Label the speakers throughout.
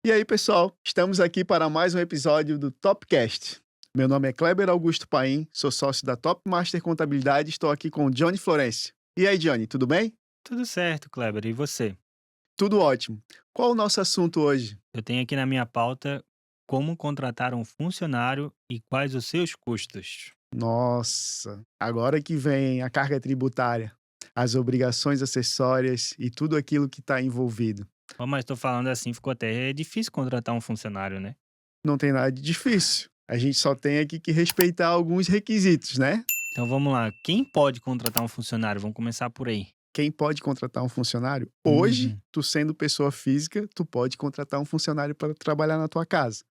Speaker 1: E aí, pessoal, estamos aqui para mais um episódio do Topcast. Meu nome é Kleber Augusto Paim, sou sócio da Top Master Contabilidade e estou aqui com o Johnny Florencio. E aí, Johnny, tudo bem?
Speaker 2: Tudo certo, Kleber. E você?
Speaker 1: Tudo ótimo. Qual o nosso assunto hoje?
Speaker 2: Eu tenho aqui na minha pauta como contratar um funcionário e quais os seus custos.
Speaker 1: Nossa, agora que vem a carga tributária, as obrigações acessórias e tudo aquilo que está envolvido.
Speaker 2: Oh, mas estou falando assim, ficou até difícil contratar um funcionário, né?
Speaker 1: Não tem nada de difícil. A gente só tem aqui que respeitar alguns requisitos, né?
Speaker 2: Então vamos lá. Quem pode contratar um funcionário? Vamos começar por aí.
Speaker 1: Quem pode contratar um funcionário? Hoje,
Speaker 2: Uhum,
Speaker 1: tu sendo pessoa física, tu pode contratar um funcionário para trabalhar na tua casa,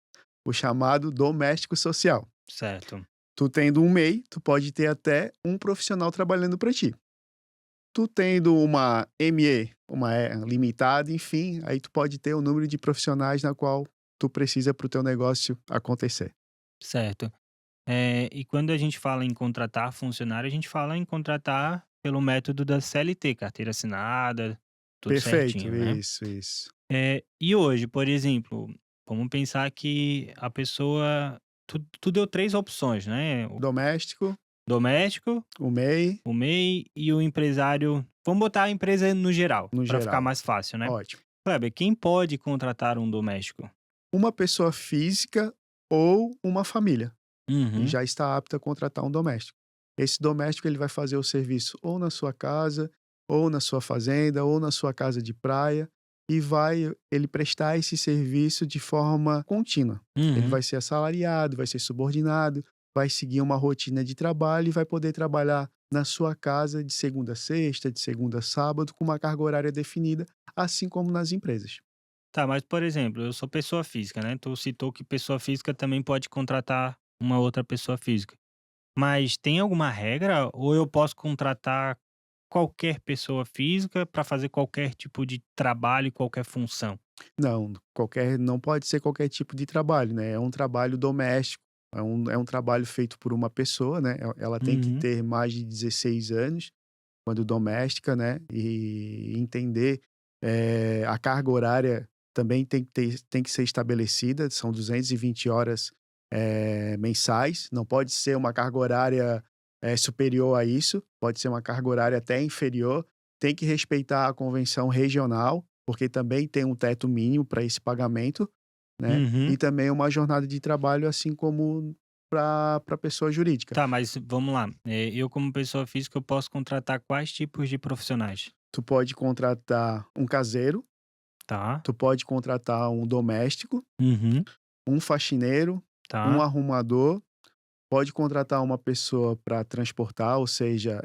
Speaker 1: o chamado doméstico social.
Speaker 2: certo.
Speaker 1: Tu tendo um MEI, tu pode ter até um profissional trabalhando para ti. Tu tendo uma ME, limitada, enfim, aí tu pode ter o número de profissionais na qual tu precisa para o teu negócio acontecer.
Speaker 2: Certo. E quando a gente fala em contratar funcionário, a gente fala em contratar pelo método da CLT, carteira assinada, tudo
Speaker 1: Perfeito,
Speaker 2: certinho, né?
Speaker 1: isso.
Speaker 2: E hoje, por exemplo, vamos pensar que a pessoa tu deu 3 opções, né, o
Speaker 1: Doméstico,
Speaker 2: doméstico,
Speaker 1: o MEI,
Speaker 2: o MEI e o empresário. Vamos botar a empresa no geral,
Speaker 1: no
Speaker 2: para ficar
Speaker 1: geral.
Speaker 2: mais fácil, né.
Speaker 1: Ótimo.
Speaker 2: Kleber, quem pode contratar um doméstico?
Speaker 1: Uma pessoa física ou uma família. E
Speaker 2: Uhum,
Speaker 1: já está apto a contratar um doméstico. Esse doméstico ele vai fazer o serviço ou na sua casa, ou na sua fazenda, ou na sua casa de praia e vai ele prestar esse serviço de forma contínua. Ele
Speaker 2: uhum.
Speaker 1: vai ser assalariado, vai ser subordinado, vai seguir uma rotina de trabalho e vai poder trabalhar na sua casa de segunda a sexta, de segunda a sábado, com uma carga horária definida, assim como nas empresas.
Speaker 2: Tá, mas por exemplo, eu sou pessoa física, né, tu citou que pessoa física também pode contratar uma outra pessoa física. Mas tem alguma regra ou eu posso contratar qualquer pessoa física para fazer qualquer tipo de trabalho e qualquer função?
Speaker 1: Não pode ser qualquer tipo de trabalho, né, é um trabalho doméstico, é um trabalho feito por uma pessoa, né, ela tem que
Speaker 2: Uhum.
Speaker 1: ter mais de 16 anos, quando doméstica, né, e entender, a carga horária também tem que ser estabelecida, são 220 horas, mensais, não pode ser uma carga horária, superior a isso, pode ser uma carga horária até inferior, tem que respeitar a convenção regional, porque também tem um teto mínimo para esse pagamento, né,
Speaker 2: Uhum.
Speaker 1: e também uma jornada de trabalho, assim como para pessoa jurídica.
Speaker 2: Tá, mas vamos lá. Eu como pessoa física, eu posso contratar quais tipos de profissionais?
Speaker 1: Tu pode contratar um caseiro,
Speaker 2: Tá.
Speaker 1: tu pode contratar um doméstico,
Speaker 2: Uhum.
Speaker 1: um faxineiro, um
Speaker 2: Tá.
Speaker 1: arrumador, pode contratar uma pessoa para transportar, ou seja,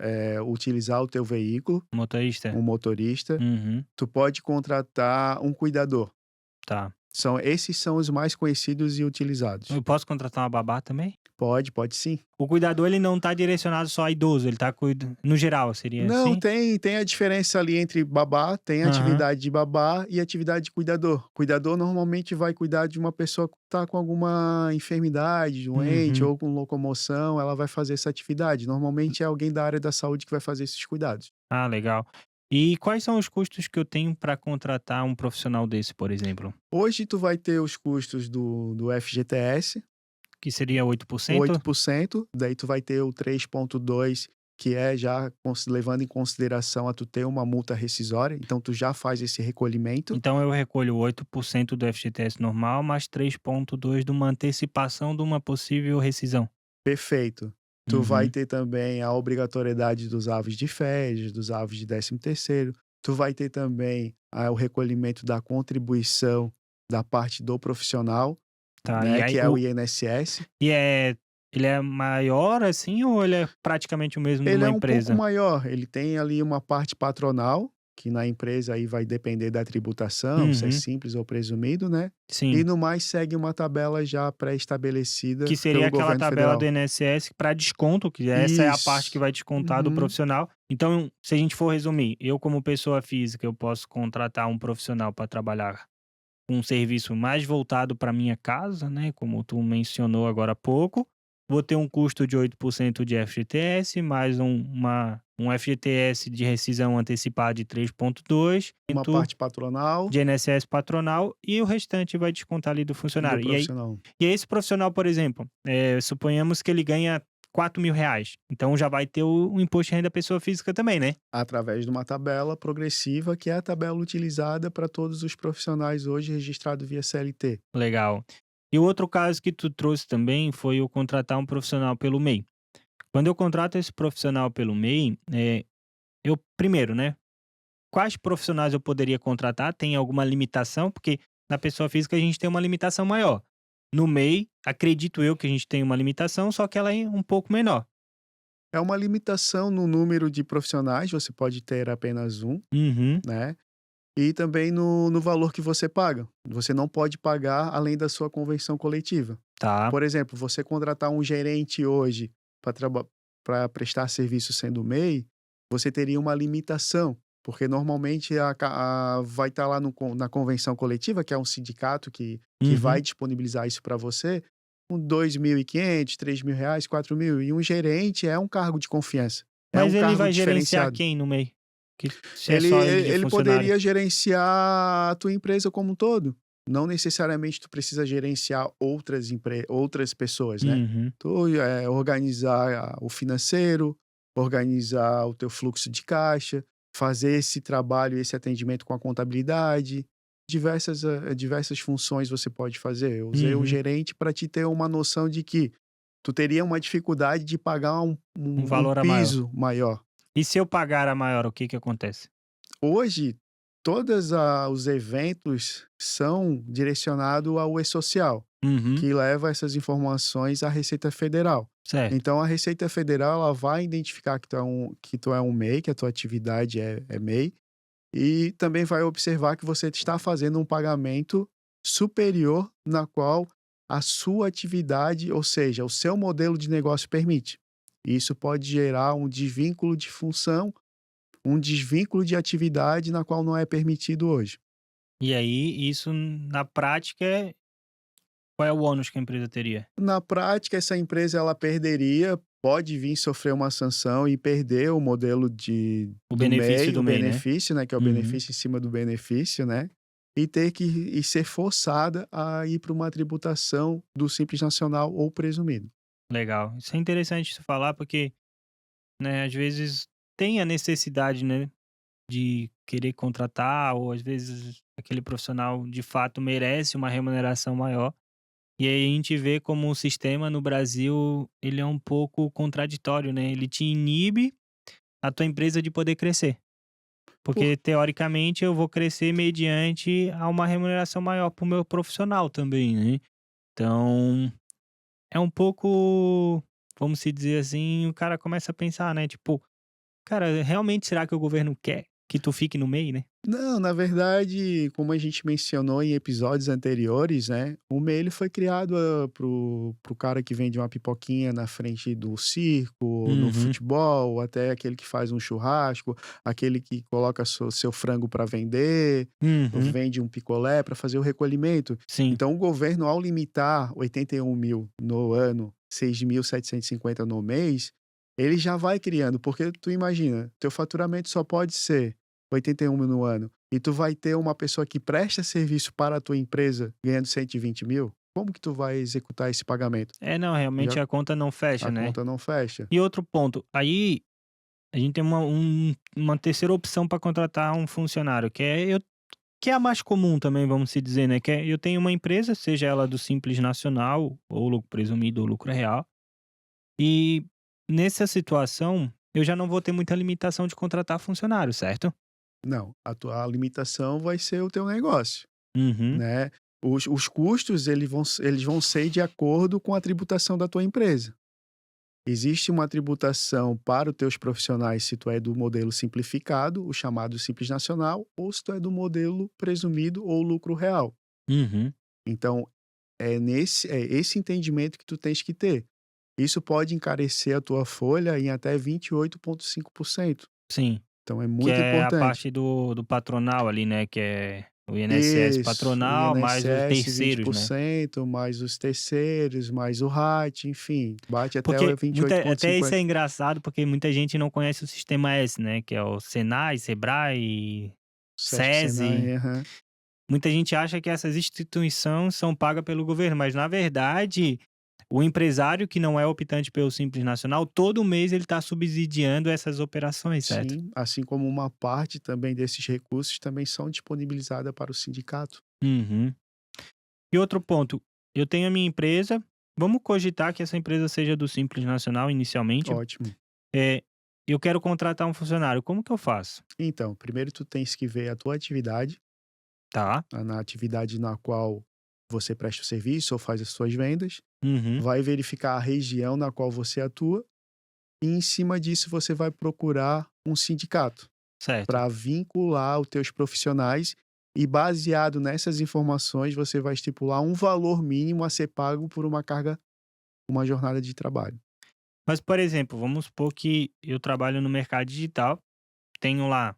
Speaker 1: utilizar o teu veículo,
Speaker 2: Motorista?
Speaker 1: um motorista,
Speaker 2: Uhum.
Speaker 1: tu pode contratar um cuidador.
Speaker 2: Tá.
Speaker 1: Esses são os mais conhecidos e
Speaker 2: Eu
Speaker 1: utilizados.
Speaker 2: posso contratar uma babá também?
Speaker 1: Pode sim.
Speaker 2: O cuidador, ele não tá direcionado só a idoso, ele tá no geral, seria
Speaker 1: Não,
Speaker 2: assim?
Speaker 1: tem a diferença ali entre babá, tem a
Speaker 2: Aham.
Speaker 1: atividade de babá e atividade de cuidador. Cuidador normalmente vai cuidar de uma pessoa que está com alguma enfermidade, doente
Speaker 2: Uhum.
Speaker 1: ou com locomoção, ela vai fazer essa atividade. Normalmente é alguém da área da saúde que vai fazer esses cuidados.
Speaker 2: Ah, legal. E quais são os custos que eu tenho para contratar um profissional desse, por exemplo?
Speaker 1: Hoje tu vai ter os custos do FGTS,
Speaker 2: Que seria
Speaker 1: o
Speaker 2: 8%?
Speaker 1: 8%, daí tu vai ter o 3,2%, que é já levando em consideração a tu ter uma multa rescisória, então tu já faz esse recolhimento.
Speaker 2: Então eu recolho 8% do FGTS normal, mais 3,2 de uma antecipação de uma possível rescisão.
Speaker 1: Perfeito. Tu vai
Speaker 2: Uhum.
Speaker 1: ter também a obrigatoriedade dos aves de férias, dos aves de 13º. Tu vai ter também, o recolhimento da contribuição da parte do profissional,
Speaker 2: Tá, e
Speaker 1: né,
Speaker 2: aí
Speaker 1: que é o INSS.
Speaker 2: e é ele é maior, assim, ou ele é praticamente o mesmo de
Speaker 1: Ele
Speaker 2: uma
Speaker 1: é um pouco
Speaker 2: empresa?
Speaker 1: maior, ele tem ali uma parte patronal, que na empresa aí vai depender da tributação, se é
Speaker 2: Uhum,
Speaker 1: simples ou presumido, né, e
Speaker 2: sim.
Speaker 1: no mais segue uma tabela já
Speaker 2: Que
Speaker 1: pré-estabelecida
Speaker 2: seria
Speaker 1: pelo
Speaker 2: aquela
Speaker 1: governo
Speaker 2: tabela do
Speaker 1: federal.
Speaker 2: INSS para desconto, que essa é a parte que
Speaker 1: Isso.
Speaker 2: vai descontar do
Speaker 1: Uhum.
Speaker 2: profissional. Então, se a gente for resumir, eu como pessoa física, eu posso contratar um profissional para trabalhar com um serviço mais voltado para minha casa, né, como tu mencionou agora há pouco. Vou ter um custo de 8% de FGTS, mais uma um FGTS de rescisão antecipada de 3,2,
Speaker 1: Uma parte patronal
Speaker 2: de INSS patronal e o restante vai descontar ali do
Speaker 1: do
Speaker 2: funcionário.
Speaker 1: profissional.
Speaker 2: E aí esse profissional, por exemplo, suponhamos que ele ganha R$ 4.000, então já vai ter o imposto de renda pessoa física também, né?
Speaker 1: Através de uma tabela progressiva, que é a tabela utilizada para todos os profissionais hoje registrados via CLT.
Speaker 2: Legal. E o outro caso que tu trouxe também foi o contratar um profissional pelo MEI. Quando eu contrato esse profissional pelo MEI, eu primeiro, né, quais profissionais eu poderia contratar? Tem alguma limitação? Porque na pessoa física a gente tem uma limitação maior. No MEI, acredito eu que a gente tem uma limitação, só que ela é um pouco menor.
Speaker 1: É uma limitação no número de profissionais, você pode ter apenas um,
Speaker 2: Uhum,
Speaker 1: né? E também no valor que você paga. Você não pode pagar além da sua convenção coletiva.
Speaker 2: tá.
Speaker 1: Por exemplo, você contratar um gerente hoje para prestar serviço sendo MEI, você teria uma limitação, porque normalmente vai estar lá na convenção coletiva, que é um sindicato que vai
Speaker 2: Uhum.
Speaker 1: disponibilizar isso para você, com 2.500, R$ 3.000, 4.000. E um gerente é um cargo de confiança, é um
Speaker 2: Mas ele
Speaker 1: cargo
Speaker 2: vai gerenciar
Speaker 1: diferenciado.
Speaker 2: quem no MEI? Que se é
Speaker 1: Ele
Speaker 2: só ele de
Speaker 1: ele
Speaker 2: funcionário?
Speaker 1: poderia gerenciar a tua empresa como um todo. Não necessariamente tu precisa gerenciar outras pessoas, né.
Speaker 2: Uhum.
Speaker 1: Tu, organizar o financeiro, organizar o teu fluxo de caixa, fazer esse trabalho, esse atendimento com a contabilidade, diversas funções você pode fazer. Eu usei o
Speaker 2: Uhum.
Speaker 1: gerente para te ter uma noção de que tu teria uma dificuldade de pagar um
Speaker 2: Um
Speaker 1: um um
Speaker 2: valor a maior.
Speaker 1: piso maior.
Speaker 2: E se eu pagar a maior, o que que acontece?
Speaker 1: Hoje, todos os eventos são direcionados ao E-Social,
Speaker 2: Uhum.
Speaker 1: que leva essas informações à Receita Federal.
Speaker 2: Certo.
Speaker 1: Então, a Receita Federal ela vai identificar que tu é um MEI, que a tua atividade é MEI, e também vai observar que você está fazendo um pagamento superior na qual a sua atividade, ou seja, o seu modelo de negócio permite. Isso pode gerar um desvínculo de função, um desvínculo de atividade na qual não é permitido hoje.
Speaker 2: E aí, isso na prática, qual é o ônus que a empresa teria?
Speaker 1: Na prática, essa empresa ela pode vir sofrer uma sanção e perder o modelo
Speaker 2: O
Speaker 1: do
Speaker 2: benefício
Speaker 1: MEI,
Speaker 2: do
Speaker 1: o
Speaker 2: MEI, né?
Speaker 1: benefício, né, que é o
Speaker 2: Uhum.
Speaker 1: benefício em cima do benefício, né, e ser forçada a ir para uma tributação do Simples Nacional ou presumido.
Speaker 2: Legal. Isso é interessante você falar, porque, né, às vezes tem a necessidade, né, de querer contratar, ou às vezes aquele profissional de fato merece uma remuneração maior. E aí a gente vê como o sistema no Brasil, ele é um pouco contraditório, né? Ele te inibe a tua empresa de poder crescer.
Speaker 1: Por
Speaker 2: Porque teoricamente eu vou crescer mediante a uma remuneração maior para o meu profissional também, né? Então, é um pouco, vamos se dizer assim, o cara começa a pensar, né? Tipo, cara, realmente será que o governo quer que tu fique no meio, né?
Speaker 1: Não, na verdade, como a gente mencionou em episódios anteriores, né, o MEI foi criado pro cara que vende uma pipoquinha na frente do circo, no
Speaker 2: Uhum,
Speaker 1: futebol, até aquele que faz um churrasco, aquele que coloca seu frango para vender, ou
Speaker 2: uhum,
Speaker 1: vende um picolé para fazer o recolhimento.
Speaker 2: sim.
Speaker 1: Então, o governo, ao limitar 81.000 no ano, 6.750 no mês, ele já vai criando, porque tu imagina, teu faturamento só pode ser 81.000 no ano, e tu vai ter uma pessoa que presta serviço para a tua empresa ganhando 120.000, como que tu vai executar esse pagamento?
Speaker 2: É, não,
Speaker 1: Já
Speaker 2: realmente a conta não fecha,
Speaker 1: a
Speaker 2: né?
Speaker 1: conta não fecha.
Speaker 2: E outro ponto, aí a gente tem uma terceira opção para contratar um funcionário, que é a mais comum também, vamos se dizer, né, que é eu tenho uma empresa, seja ela do Simples Nacional, ou lucro presumido ou lucro real, e nessa situação, eu já não vou ter muita limitação de contratar funcionário, certo?
Speaker 1: Não, a limitação vai ser o teu negócio,
Speaker 2: Uhum,
Speaker 1: né. Os custos eles vão ser de acordo com a tributação da tua empresa. Existe uma tributação para os teus profissionais se tu é do modelo simplificado, o chamado Simples Nacional, ou se tu é do modelo presumido ou lucro real.
Speaker 2: uhum,
Speaker 1: Então, é esse entendimento que tu tens que ter. Isso pode encarecer a tua folha em até 28,5%.
Speaker 2: sim.
Speaker 1: Então é
Speaker 2: Que
Speaker 1: muito
Speaker 2: é a
Speaker 1: importante.
Speaker 2: parte do patronal ali, né, que é O INSS
Speaker 1: Isso, o
Speaker 2: patronal, mais os
Speaker 1: INSS
Speaker 2: terceiros, né?
Speaker 1: 20%, mais os terceiros, mais o RAT, enfim, bate até o
Speaker 2: Porque até isso
Speaker 1: 28,50.
Speaker 2: é engraçado, porque muita gente não conhece o sistema S, né? Que é o Senai, Sebrae,
Speaker 1: Sesc
Speaker 2: SESI.
Speaker 1: Senai, aham.
Speaker 2: Muita gente acha que essas instituições são pagas pelo governo, mas na verdade, o empresário que não é optante pelo Simples Nacional, todo mês ele está subsidiando essas operações, certo?
Speaker 1: Sim, assim como uma parte também desses recursos também são disponibilizadas para o sindicato.
Speaker 2: Uhum. E outro ponto, eu tenho a minha empresa, vamos cogitar que essa empresa seja do Simples Nacional inicialmente.
Speaker 1: Ótimo.
Speaker 2: É, eu quero contratar um funcionário, como que eu faço?
Speaker 1: Então, primeiro tu tens que ver a tua atividade,
Speaker 2: Tá.
Speaker 1: na atividade na qual você presta o serviço ou faz as suas vendas,
Speaker 2: Uhum.
Speaker 1: vai verificar a região na qual você atua e em cima disso você vai procurar um sindicato
Speaker 2: Certo.
Speaker 1: para vincular os teus profissionais e baseado nessas informações você vai estipular um valor mínimo a ser pago por uma jornada de trabalho.
Speaker 2: Mas, por exemplo, vamos supor que eu trabalho no mercado digital, tenho lá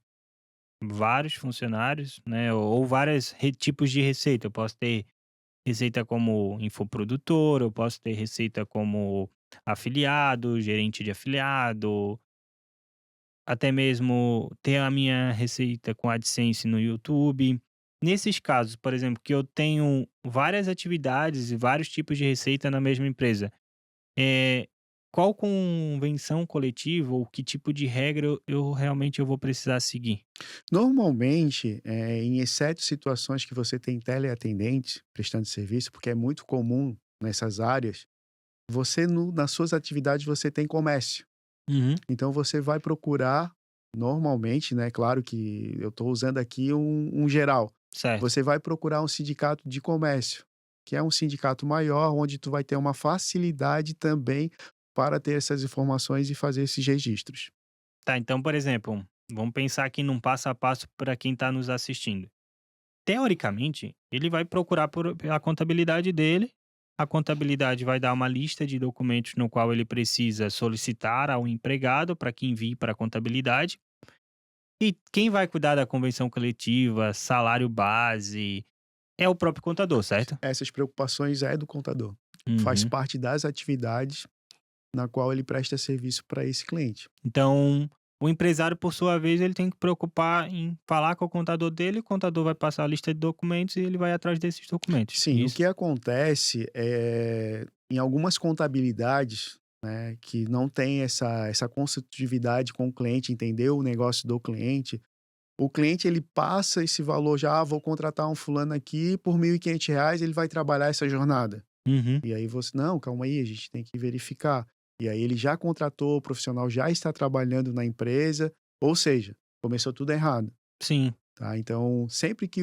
Speaker 2: vários funcionários, né, ou vários tipos de receita. Eu posso ter receita como infoprodutor, eu posso ter receita como afiliado, gerente de afiliado, até mesmo ter a minha receita com AdSense no YouTube. Nesses casos, por exemplo, que eu tenho várias atividades e vários tipos de receita na mesma empresa, é qual convenção coletiva ou que tipo de regra eu realmente eu vou precisar seguir?
Speaker 1: Normalmente, em exceto situações que você tem teleatendente prestando serviço, porque é muito comum nessas áreas, você nas suas atividades você tem comércio.
Speaker 2: Uhum,
Speaker 1: Então você vai procurar normalmente, né, claro que eu estou usando aqui um geral,
Speaker 2: certo.
Speaker 1: você vai procurar um sindicato de comércio, que é um sindicato maior, onde tu vai ter uma facilidade também para ter essas informações e fazer esses registros.
Speaker 2: Tá, então, por exemplo, vamos pensar aqui num passo a passo para quem está nos assistindo. Teoricamente, ele vai procurar pela contabilidade dele, a contabilidade vai dar uma lista de documentos no qual ele precisa solicitar ao empregado para que envie para a contabilidade. E quem vai cuidar da convenção coletiva, salário base, é o próprio contador, certo?
Speaker 1: Essas preocupações é do contador. Faz
Speaker 2: Uhum.
Speaker 1: parte das atividades na qual ele presta serviço para esse cliente.
Speaker 2: Então, o empresário, por sua vez, ele tem que preocupar em falar com o contador dele, o contador vai passar a lista de documentos e ele vai atrás desses documentos.
Speaker 1: Sim, o
Speaker 2: Isso?
Speaker 1: que acontece é, em algumas contabilidades, né, que não tem essa consultividade com o cliente, entender o negócio do cliente, o cliente ele passa esse valor já: "Ah, vou contratar um fulano aqui por R$ 1.500, ele vai trabalhar essa jornada".
Speaker 2: Uhum.
Speaker 1: E aí você: "Não, calma aí, a gente tem que verificar". E aí ele já contratou, o profissional já está trabalhando na empresa, ou seja, começou tudo errado.
Speaker 2: Sim.
Speaker 1: Tá, então sempre que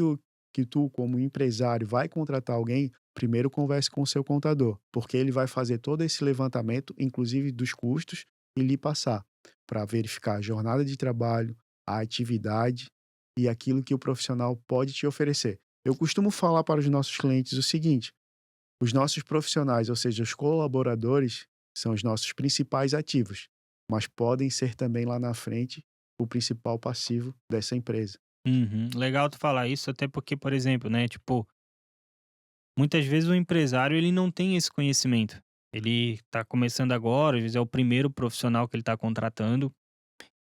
Speaker 1: tu como empresário vai contratar alguém, primeiro converse com o seu contador, porque ele vai fazer todo esse levantamento, inclusive dos custos, e lhe passar, para verificar a jornada de trabalho, a atividade e aquilo que o profissional pode te oferecer. Eu costumo falar para os nossos clientes o seguinte: os nossos profissionais, ou seja, os colaboradores, são os nossos principais ativos, mas podem ser também lá na frente o principal passivo dessa empresa.
Speaker 2: Uhum. Legal tu falar isso, até porque, por exemplo, né, tipo, muitas vezes o empresário ele não tem esse conhecimento. Ele tá começando agora, às vezes é o primeiro profissional que ele tá contratando.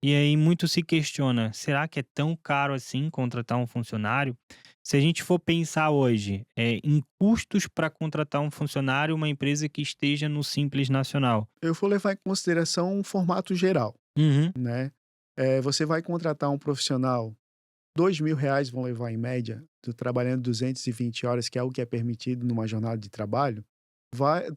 Speaker 2: E aí muito se questiona, será que é tão caro assim contratar um funcionário? Se a gente for pensar hoje, em custos para contratar um funcionário, uma empresa que esteja no Simples Nacional.
Speaker 1: Eu vou levar em consideração um formato geral,
Speaker 2: Uhum,
Speaker 1: né. Você vai contratar um profissional, R$ 2.000 vão levar em média, tu trabalhando 220 horas, que é o que é permitido numa jornada de trabalho,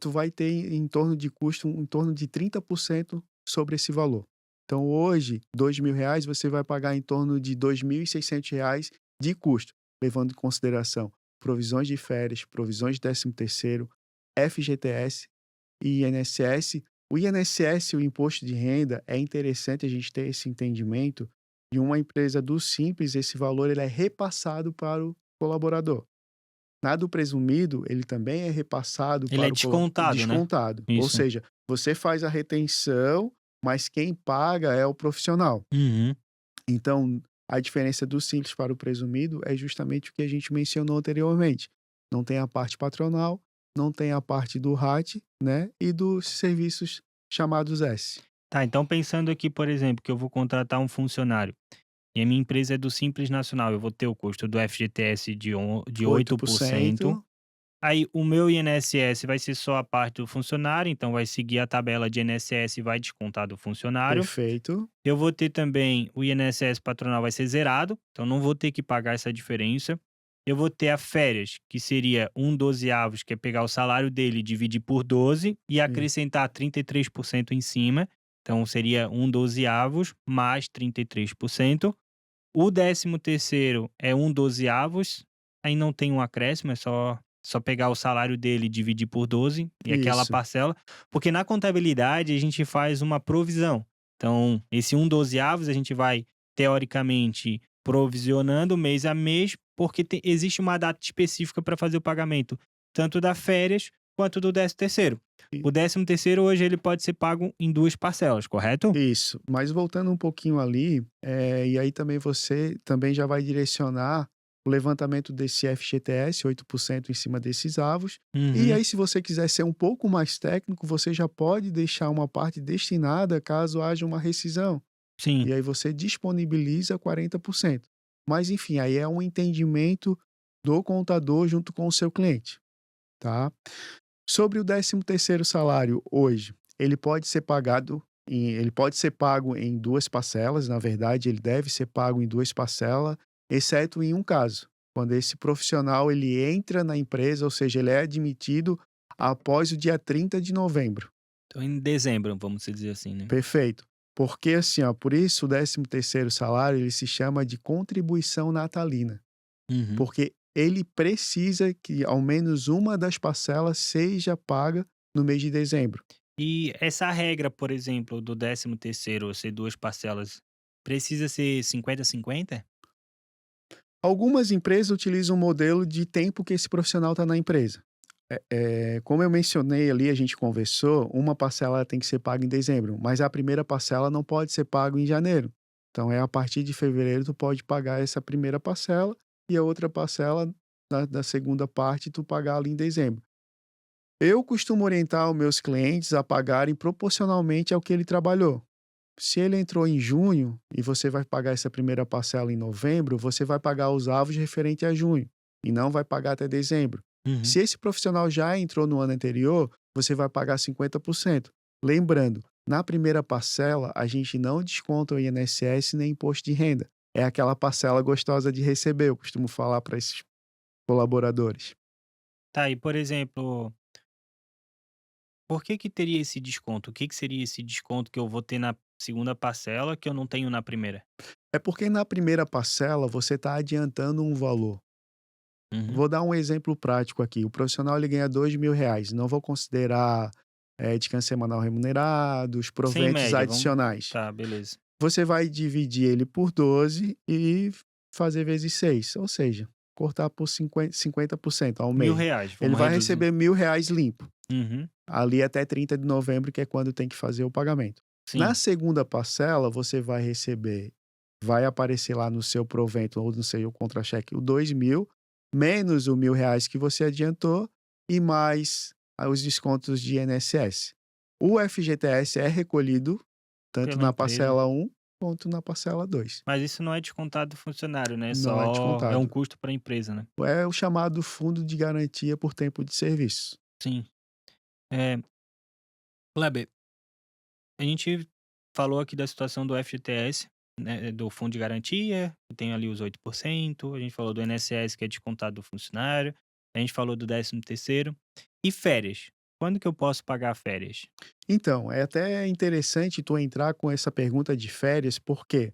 Speaker 1: tu vai ter em torno de custo, em torno de 30% sobre esse valor. Então hoje, R$ 2.000 você vai pagar em torno de R$ 2.600 de custo, levando em consideração provisões de férias, provisões de 13º, FGTS e INSS. O INSS, o imposto de renda, é interessante a gente ter esse entendimento. De uma empresa do Simples, esse valor ele é repassado para o colaborador. Na do presumido, ele também é repassado
Speaker 2: ele é
Speaker 1: para o
Speaker 2: descontado, né?
Speaker 1: descontado. Ou
Speaker 2: Isso.
Speaker 1: seja, você faz a retenção, mas quem paga é o profissional.
Speaker 2: Uhum,
Speaker 1: Então, A diferença do simples para o presumido é justamente o que a gente mencionou anteriormente. Não tem a parte patronal, não tem a parte do RAT, né, e dos serviços chamados S.
Speaker 2: Tá, então pensando aqui, por exemplo, que eu vou contratar um funcionário e a minha empresa é do Simples Nacional, eu vou ter o custo do FGTS de
Speaker 1: oito
Speaker 2: oito
Speaker 1: por
Speaker 2: por cento.
Speaker 1: cento,
Speaker 2: Aí o meu INSS vai ser só a parte do funcionário, então vai seguir a tabela de INSS e vai descontar do funcionário.
Speaker 1: perfeito.
Speaker 2: Eu vou ter também o INSS patronal vai ser zerado, então não vou ter que pagar essa diferença. Eu vou ter a férias, que seria um dozeavos, que é pegar o salário dele e dividir por 12 e
Speaker 1: Sim,
Speaker 2: acrescentar 33% em cima. Então seria um dozeavos mais 33%. O 13º é um dozeavos, aí não tem um acréscimo, é só pegar o salário dele e dividir por 12 e aquela
Speaker 1: isso,
Speaker 2: parcela, porque na contabilidade a gente faz uma provisão. Então, esse um dozeavos a gente vai, teoricamente, provisionando mês a mês, porque existe uma data específica para fazer o pagamento, tanto da férias quanto do 13º.
Speaker 1: i
Speaker 2: O 13º hoje ele pode ser pago em 2 parcelas, correto?
Speaker 1: isso. Mas voltando um pouquinho ali, e aí também você também já vai direcionar o levantamento desse FGTS, 8% em cima desses avos. E
Speaker 2: Uhum,
Speaker 1: aí, se você quiser ser um pouco mais técnico, você já pode deixar uma parte destinada caso haja uma rescisão.
Speaker 2: sim.
Speaker 1: E aí você disponibiliza 40%. Mas enfim, aí é um entendimento do contador junto com o seu cliente, tá? Sobre o 13º salário hoje, ele pode ser pago em 2 parcelas, na verdade ele deve ser pago em 2 parcelas, exceto em um caso, quando esse profissional ele entra na empresa, ou seja, ele é admitido após o dia 30 de novembro.
Speaker 2: Então em dezembro, vamos dizer assim, né?
Speaker 1: Perfeito. Porque assim, ó, por isso o 13º salário ele se chama de contribuição natalina,
Speaker 2: Uhum.
Speaker 1: porque ele precisa que ao menos uma das parcelas seja paga no mês de dezembro.
Speaker 2: E essa regra, por exemplo, do 13º ser 2 parcelas, precisa ser 50-50?
Speaker 1: Algumas empresas utilizam o modelo de tempo que esse profissional está na empresa. Como eu mencionei ali, a gente conversou, uma parcela tem que ser paga em dezembro, mas a primeira parcela não pode ser paga em janeiro. Então é a partir de fevereiro tu pode pagar essa primeira parcela e a outra parcela da segunda parte tu pagar ali em dezembro. Eu costumo orientar os meus clientes a pagarem proporcionalmente ao que ele trabalhou. Se ele entrou em junho e você vai pagar essa primeira parcela em novembro, você vai pagar os avos referente a junho e não vai pagar até dezembro.
Speaker 2: Uhum.
Speaker 1: Se esse profissional já entrou no ano anterior, você vai pagar 50%. Lembrando, na primeira parcela, a gente não desconta o INSS nem imposto de renda. É aquela parcela gostosa de receber, eu costumo falar para esses colaboradores.
Speaker 2: Tá, e por exemplo, por que que teria esse desconto? O que que seria esse desconto que eu vou ter na segunda parcela que eu não tenho na primeira?
Speaker 1: É porque na primeira parcela você está adiantando um valor.
Speaker 2: Uhum.
Speaker 1: Vou dar um exemplo prático aqui. O profissional ele ganha R$ 2.000. Não vou considerar descanso semanal remunerado, os
Speaker 2: Sem
Speaker 1: proventos
Speaker 2: média, vamos
Speaker 1: adicionais.
Speaker 2: tá, beleza.
Speaker 1: Você vai dividir ele por 12 e fazer vezes 6, ou seja, cortar por 50% ao
Speaker 2: Mil
Speaker 1: mês.
Speaker 2: reais,
Speaker 1: Ele
Speaker 2: vamos
Speaker 1: vai
Speaker 2: reduzir.
Speaker 1: receber R$ 1.000 limpo,
Speaker 2: Uhum.
Speaker 1: ali até 30 de novembro, que é quando tem que fazer o pagamento. Na
Speaker 2: Sim.
Speaker 1: segunda parcela, você vai aparecer lá no seu provento ou no seu contra-cheque o 2.000, menos o R$ 1.000 que você adiantou e mais os descontos de INSS. O FGTS é recolhido tanto
Speaker 2: Pela
Speaker 1: na
Speaker 2: empresa.
Speaker 1: parcela 1 quanto na parcela 2.
Speaker 2: Mas isso não é descontado do funcionário, né,
Speaker 1: Não é
Speaker 2: só é um
Speaker 1: descontado.
Speaker 2: custo para a empresa, né?
Speaker 1: É o chamado fundo de garantia por tempo de serviço.
Speaker 2: Sim. Eh, Kleber, a gente falou aqui da situação do FGTS, né, do fundo de garantia, que tem ali os 8%. A gente falou do INSS, que é descontado do funcionário, a gente falou do 13º. E férias? Quando que eu posso pagar férias?
Speaker 1: Então, é até interessante tu entrar com essa pergunta de férias, porque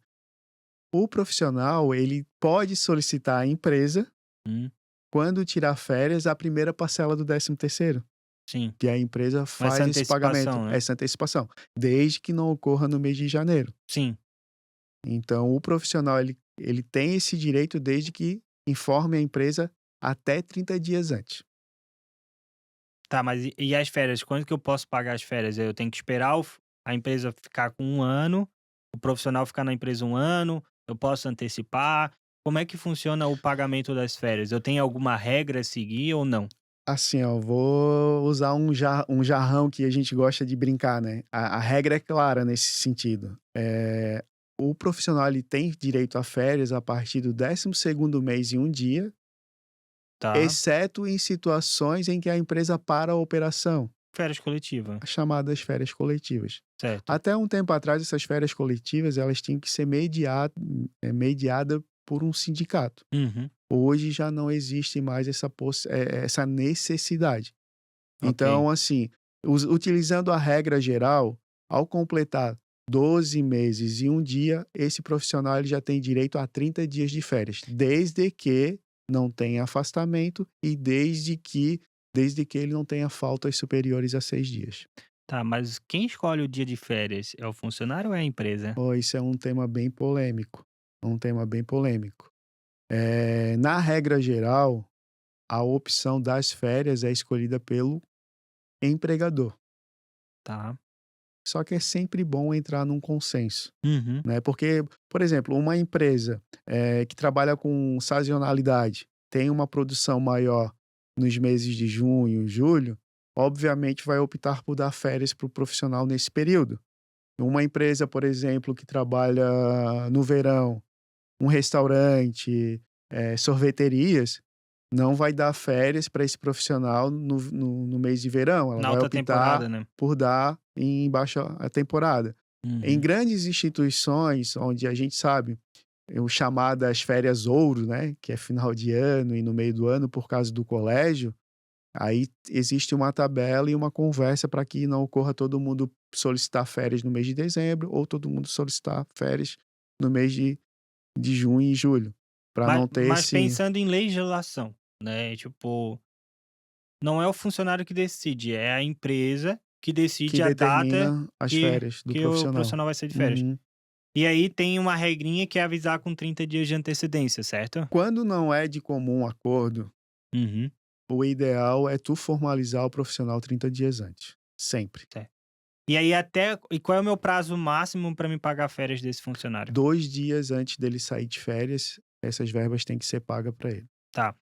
Speaker 1: o profissional, ele pode solicitar à empresa,
Speaker 2: Hum,
Speaker 1: quando tirar férias, a primeira parcela do 13º,
Speaker 2: sim.
Speaker 1: que a empresa
Speaker 2: Essa
Speaker 1: faz esse pagamento,
Speaker 2: antecipação, né?
Speaker 1: essa antecipação, desde que não ocorra no mês de janeiro.
Speaker 2: Sim.
Speaker 1: Então o profissional ele tem esse direito desde que informe a empresa até 30 dias antes.
Speaker 2: Tá, mas e as férias? Quando que eu posso pagar as férias? Eu tenho que esperar a empresa ficar com um ano, o profissional ficar na empresa um ano, Eu posso antecipar? Como é que funciona o pagamento das férias? Eu tenho alguma regra a seguir ou não?
Speaker 1: Assim, ó, vou usar um jarrão que a gente gosta de brincar, né. A regra é clara nesse sentido. O profissional ele tem direito a férias a partir do 12º mês e um dia,
Speaker 2: Tá.
Speaker 1: exceto em situações em que a empresa para a operação,
Speaker 2: Férias coletiva,
Speaker 1: as chamadas férias coletivas.
Speaker 2: certo.
Speaker 1: Até um tempo atrás, essas férias coletivas, elas tinham que ser mediada por um sindicato.
Speaker 2: Uhum,
Speaker 1: Hoje já não existe mais essa necessidade.
Speaker 2: ok.
Speaker 1: Então, assim, utilizando a regra geral, ao completar 12 meses e um dia, esse profissional ele já tem direito a 30 dias de férias, desde que não tenha afastamento e desde que ele não tenha faltas superiores a 6 dias.
Speaker 2: Tá, mas quem escolhe o dia de férias? É o funcionário ou é a empresa?
Speaker 1: Oh, isso é um tema bem polêmico, um tema bem polêmico. Na regra geral, a opção das férias é escolhida pelo empregador.
Speaker 2: Tá.
Speaker 1: Só que é sempre bom entrar num consenso,
Speaker 2: Uhum,
Speaker 1: né, porque, por exemplo, uma empresa, que trabalha com sazonalidade, tem uma produção maior nos meses de junho, julho, obviamente vai optar por dar férias para o profissional nesse período. Uma empresa, por exemplo, que trabalha no verão, um restaurante, sorveterias, não vai dar férias para esse profissional no mês de verão, ela
Speaker 2: na
Speaker 1: vai
Speaker 2: alta
Speaker 1: optar
Speaker 2: temporada, né?
Speaker 1: por dar em baixa temporada. Em
Speaker 2: Uhum,
Speaker 1: grandes instituições, onde a gente sabe, o chamadas férias ouro, né, que é final de ano e no meio do ano por causa do colégio, aí existe uma tabela e uma conversa para que não ocorra todo mundo solicitar férias no mês de dezembro ou todo mundo solicitar férias no mês de junho e julho, para
Speaker 2: mas
Speaker 1: não ter
Speaker 2: mas
Speaker 1: esse
Speaker 2: pensando em legislação, né, tipo, não é o funcionário que decide, é a empresa que
Speaker 1: que
Speaker 2: decide a data
Speaker 1: determina as
Speaker 2: que
Speaker 1: férias do
Speaker 2: que o
Speaker 1: profissional.
Speaker 2: profissional vai sair de férias.
Speaker 1: Uhum.
Speaker 2: E aí tem uma regrinha que é avisar com 30 dias de antecedência, certo?
Speaker 1: Quando não é de comum acordo,
Speaker 2: Uhum,
Speaker 1: o ideal é tu formalizar o profissional 30 dias antes, sempre.
Speaker 2: certo. E qual é o meu prazo máximo para me pagar férias desse funcionário?
Speaker 1: 2 dias antes dele sair de férias, essas verbas têm que ser pagas para ele.
Speaker 2: Tá.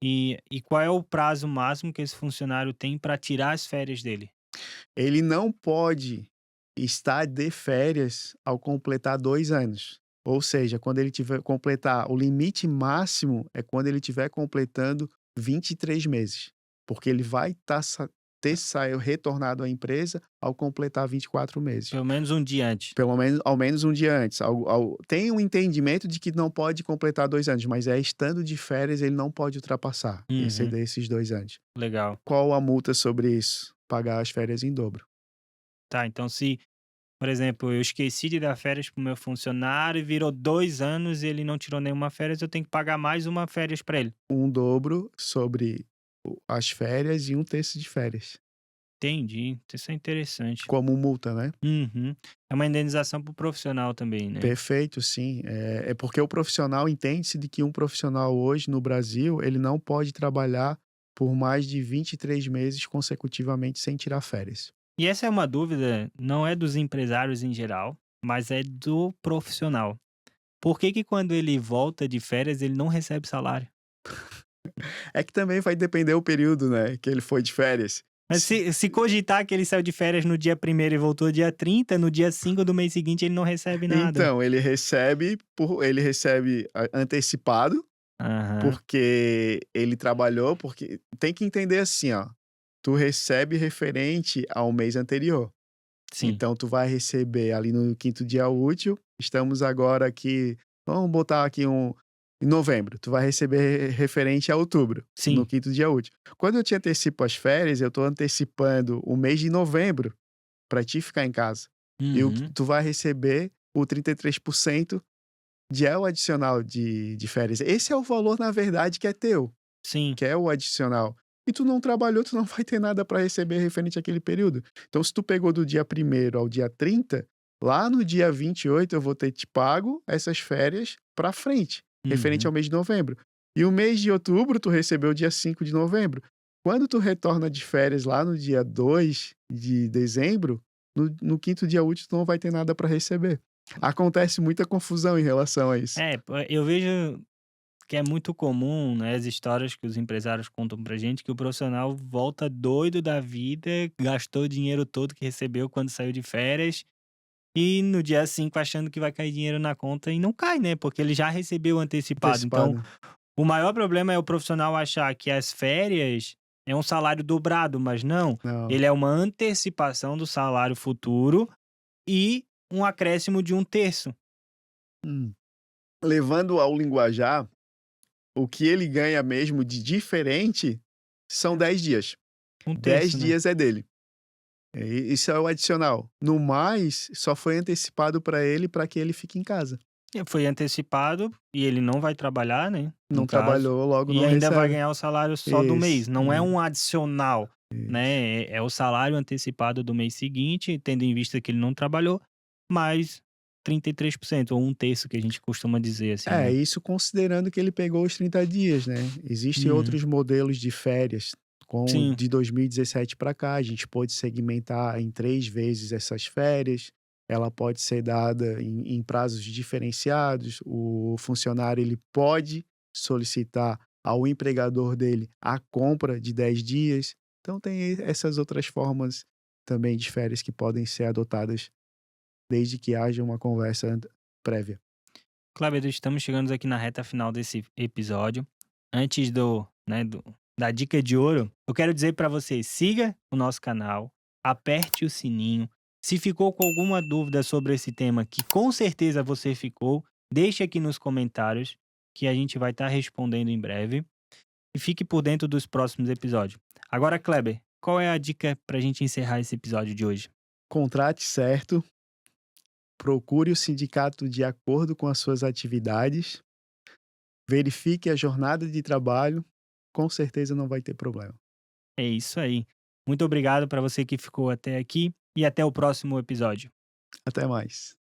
Speaker 2: E qual é o prazo máximo que esse funcionário tem para tirar as férias dele?
Speaker 1: Ele não pode estar de férias ao completar 2 anos. Ou seja, quando ele tiver completar o limite máximo é quando ele estiver completando 23 meses, porque ele vai retornado à empresa ao completar 24 meses.
Speaker 2: Pelo menos um dia antes.
Speaker 1: Pelo menos ao menos um dia antes. Tem um entendimento de que não pode completar 2 anos, mas estando de férias ele não pode ultrapassar,
Speaker 2: Uhum,
Speaker 1: exceder esses 2 anos.
Speaker 2: legal.
Speaker 1: Qual a multa sobre isso? Pagar as férias em dobro.
Speaker 2: Tá, então se, por exemplo, eu esqueci de dar férias pro meu funcionário e virou 2 anos e ele não tirou nenhuma férias, eu tenho que pagar mais uma férias para ele.
Speaker 1: Um dobro sobre as férias e um terço de férias,
Speaker 2: Entendi, isso é interessante.
Speaker 1: como multa, né.
Speaker 2: Uhum. É uma indenização pro profissional também, né.
Speaker 1: Perfeito, sim. É porque o profissional entende-se de que um profissional hoje no Brasil, ele não pode trabalhar por mais de 23 meses consecutivamente sem tirar férias.
Speaker 2: E essa é uma dúvida, não é dos empresários em geral, mas é do profissional. Por que que quando ele volta de férias ele não recebe salário?
Speaker 1: É que também vai depender o período, né, que ele foi de férias.
Speaker 2: Mas
Speaker 1: Se
Speaker 2: se cogitar que ele saiu de férias no dia 1º e voltou dia 30, no dia 5 do mês seguinte ele não recebe nada.
Speaker 1: Então, ele recebe antecipado,
Speaker 2: Aham,
Speaker 1: porque ele trabalhou, porque tem que entender assim, ó, tu recebe referente ao mês anterior.
Speaker 2: sim,
Speaker 1: Então tu vai receber ali no quinto dia útil, estamos agora aqui, vamos botar aqui em novembro, tu vai receber referente a outubro, no
Speaker 2: sim.
Speaker 1: quinto dia útil. Quando eu te antecipo as férias, eu estou antecipando o mês de novembro para ti ficar em casa. E
Speaker 2: Uhum,
Speaker 1: tu vai receber o 33% de é o adicional de férias. Esse é o valor, na verdade, que é teu,
Speaker 2: sim.
Speaker 1: que é o adicional. E tu não trabalhou, tu não vai ter nada para receber referente àquele período. Então, se tu pegou do dia 1º ao dia 30, lá no dia 28 eu vou ter te pago essas férias para frente, referente
Speaker 2: Uhum,
Speaker 1: ao mês de novembro. E o mês de outubro tu recebeu dia 5 de novembro. Quando tu retorna de férias lá no dia 2 de dezembro, no quinto dia útil tu não vai ter nada para receber. Acontece muita confusão em relação a isso.
Speaker 2: É, eu vejo que é muito comum, né, as histórias que os empresários contam pra gente, que o profissional volta doido da vida, gastou o dinheiro todo que recebeu quando saiu de férias, e no dia 5 achando que vai cair dinheiro na conta e não cai, né, porque ele já recebeu antecipado. Então,
Speaker 1: Antecipado.
Speaker 2: o maior problema é o profissional achar que as férias é um salário dobrado, mas não,
Speaker 1: Não.
Speaker 2: ele é uma antecipação do salário futuro e um acréscimo de 1/3.
Speaker 1: Hum. Levando ao linguajar, o que ele ganha mesmo de diferente são 10 dias.
Speaker 2: Um
Speaker 1: 10
Speaker 2: terço, né.
Speaker 1: dias é dele. Isso é o adicional. No mais, só foi antecipado para ele para que ele fique em casa.
Speaker 2: E foi antecipado e ele não vai trabalhar, né, no
Speaker 1: Não
Speaker 2: caso,
Speaker 1: trabalhou, logo
Speaker 2: e
Speaker 1: não
Speaker 2: ainda vai
Speaker 1: recebe.
Speaker 2: ganhar o salário só do mês,
Speaker 1: Isso,
Speaker 2: não é um adicional,
Speaker 1: isso.
Speaker 2: né, é o salário antecipado do mês seguinte, tendo em vista que ele não trabalhou, mais 33% ou 1/3 que a gente costuma dizer, assim,
Speaker 1: É,
Speaker 2: né.
Speaker 1: isso considerando que ele pegou os 30 dias, né. Existem
Speaker 2: Uhum.
Speaker 1: outros modelos de férias, com
Speaker 2: Sim,
Speaker 1: de 2017 para cá, a gente pode segmentar em 3 vezes essas férias, ela pode ser dada em prazos diferenciados, o funcionário ele pode solicitar ao empregador dele a compra de 10 dias, então tem essas outras formas também de férias que podem ser adotadas, desde que haja uma conversa prévia.
Speaker 2: Kleber, estamos chegando aqui na reta final desse episódio. Antes da dica de ouro, eu quero dizer para você, siga o nosso canal, aperte o sininho. Se ficou com alguma dúvida sobre esse tema, que com certeza você ficou, deixe aqui nos comentários que a gente vai estar respondendo em breve. E fique por dentro dos próximos episódios. Agora, Kleber, qual é a dica para a gente encerrar esse episódio de hoje?
Speaker 1: Contrate certo. Procure o sindicato de acordo com as suas atividades, verifique a jornada de trabalho, com certeza não vai ter problema.
Speaker 2: É isso aí. Muito obrigado para você que ficou até aqui e até o próximo episódio.
Speaker 1: Até mais.